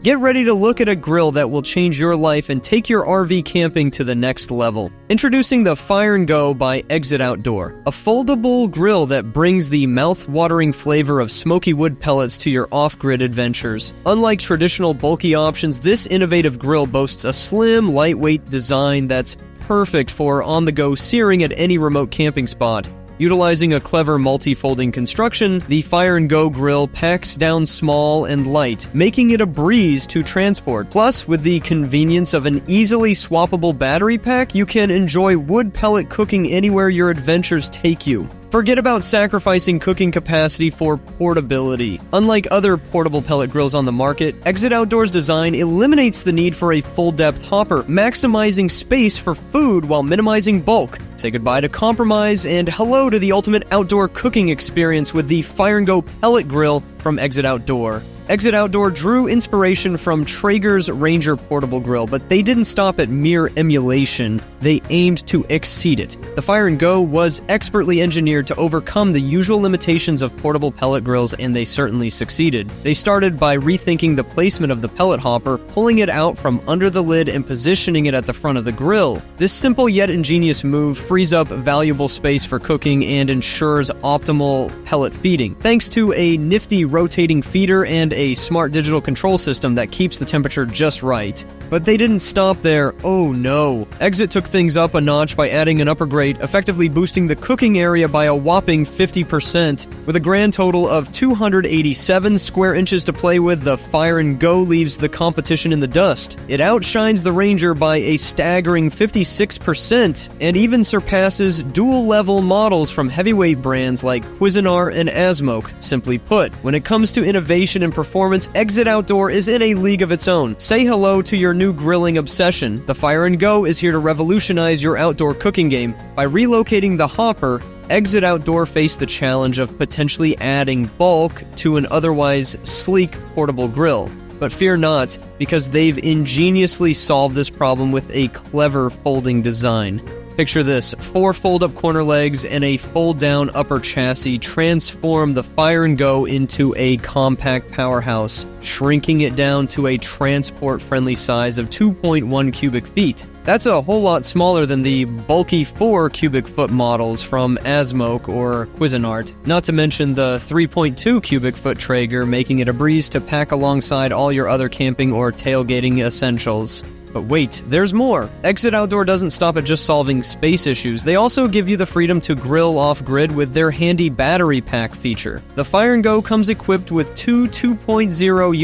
Get ready to look at a grill that will change your life and take your RV camping to the next level. Introducing the Fire & Go by Exit Outdoor, a foldable grill that brings the mouth-watering flavor of smoky wood pellets to your off-grid adventures. Unlike traditional bulky options, this innovative grill boasts a slim, lightweight design that's perfect for on-the-go searing at any remote camping spot. Utilizing a clever multi-folding construction, the Fire & Go grill packs down small and light, making it a breeze to transport. Plus, with the convenience of an easily swappable battery pack, you can enjoy wood pellet cooking anywhere your adventures take you. Forget about sacrificing cooking capacity for portability. Unlike other portable pellet grills on the market, Exit Outdoor's design eliminates the need for a full-depth hopper, maximizing space for food while minimizing bulk. Say goodbye to compromise and hello to the ultimate outdoor cooking experience with the Fire & Go pellet grill from Exit Outdoor. Exit Outdoor drew inspiration from Traeger's Ranger portable grill, but they didn't stop at mere emulation. They aimed to exceed it. The Fire & Go was expertly engineered to overcome the usual limitations of portable pellet grills, and they certainly succeeded. They started by rethinking the placement of the pellet hopper, pulling it out from under the lid and positioning it at the front of the grill. This simple yet ingenious move frees up valuable space for cooking and ensures optimal pellet feeding, thanks to a nifty rotating feeder and a smart digital control system that keeps the temperature just right. But they didn't stop there. Oh no. Exit took things up a notch by adding an upper grate, effectively boosting the cooking area by a whopping 50%. With a grand total of 287 square inches to play with, the Fire & Go leaves the competition in the dust. It outshines the Ranger by a staggering 56% and even surpasses dual-level models from heavyweight brands like Cuisinart and Asmoke. Simply put, when it comes to innovation and performance, Exit Outdoor is in a league of its own. Say hello to your new grilling obsession. The Fire & Go is here to revolutionize your outdoor cooking game. By relocating the hopper, Exit Outdoor faced the challenge of potentially adding bulk to an otherwise sleek portable grill. But fear not, because they've ingeniously solved this problem with a clever folding design. Picture this, 4 fold-up corner legs and a fold-down upper chassis transform the Fire & Go into a compact powerhouse, shrinking it down to a transport-friendly size of 2.1 cubic feet. That's a whole lot smaller than the bulky 4 cubic foot models from Asmoke or Cuisinart, not to mention the 3.2 cubic foot Traeger, making it a breeze to pack alongside all your other camping or tailgating essentials. But wait, there's more! Exit Outdoor doesn't stop at just solving space issues. They also give you the freedom to grill off-grid with their handy battery pack feature. The Fire & Go comes equipped with two 2.0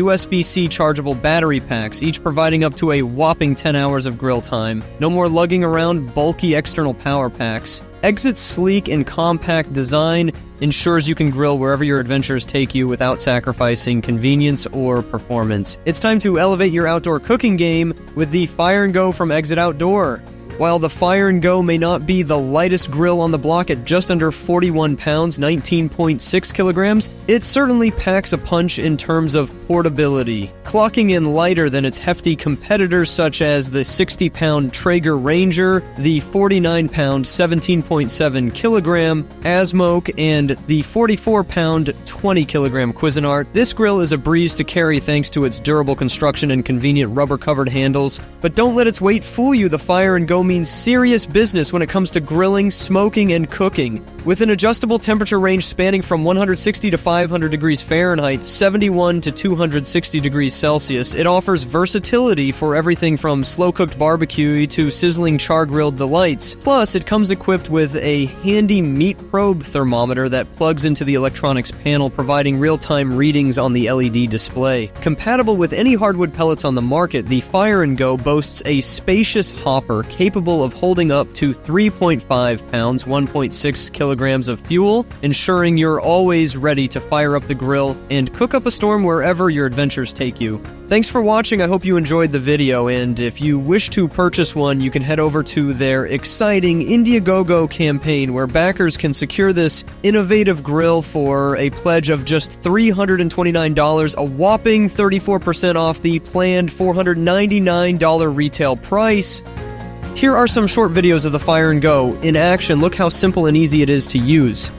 USB-C chargeable battery packs, each providing up to a whopping 10 hours of grill time. No more lugging around bulky external power packs. Exit's sleek and compact design ensures you can grill wherever your adventures take you without sacrificing convenience or performance. It's time to elevate your outdoor cooking game with the Fire & Go from Exit Outdoor. While the Fire & Go may not be the lightest grill on the block at just under 41 pounds, 19.6 kilograms, it certainly packs a punch in terms of portability, clocking in lighter than its hefty competitors such as the 60-pound Traeger Ranger, the 49-pound 17.7 kilogram Asmoke, and the 44-pound 20-kilogram Cuisinart. This grill is a breeze to carry thanks to its durable construction and convenient rubber-covered handles, but don't let its weight fool you. The Fire & Go means serious business when it comes to grilling, smoking, and cooking. With an adjustable temperature range spanning from 160 to 500 degrees Fahrenheit, 71 to 260 degrees Celsius, it offers versatility for everything from slow-cooked barbecue to sizzling char-grilled delights. Plus, it comes equipped with a handy meat probe thermometer that plugs into the electronics panel, providing real-time readings on the LED display. Compatible with any hardwood pellets on the market, the Fire & Go boasts a spacious hopper capable of holding up to 3.5 pounds, 1.6 kilograms of fuel, ensuring you're always ready to fire up the grill and cook up a storm wherever your adventures take you. Thanks for watching. I hope you enjoyed the video, and if you wish to purchase one, you can head over to their exciting Indiegogo campaign where backers can secure this innovative grill for a pledge of just $329, a whopping 34% off the planned $499 retail price. Here are some short videos of the Fire & Go in action. Look how simple and easy it is to use.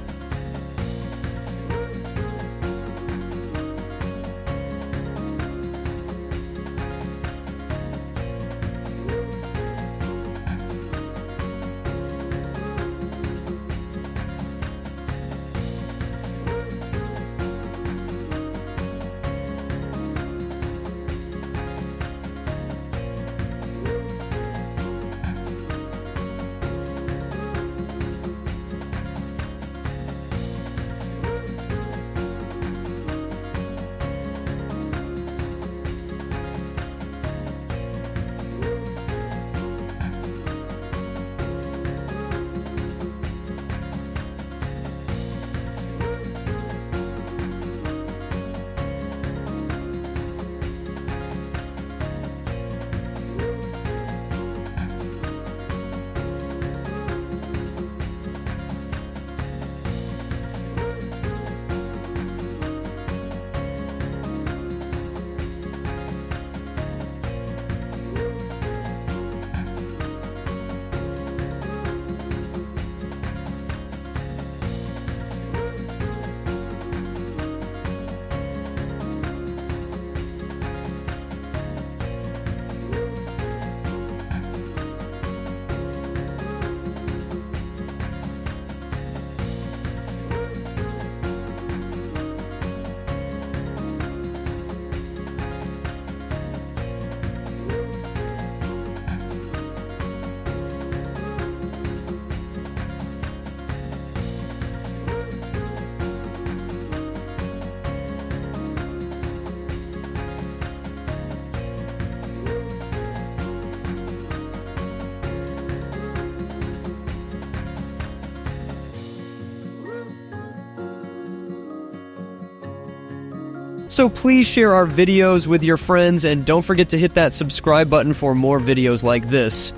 So please share our videos with your friends and don't forget to hit that subscribe button for more videos like this.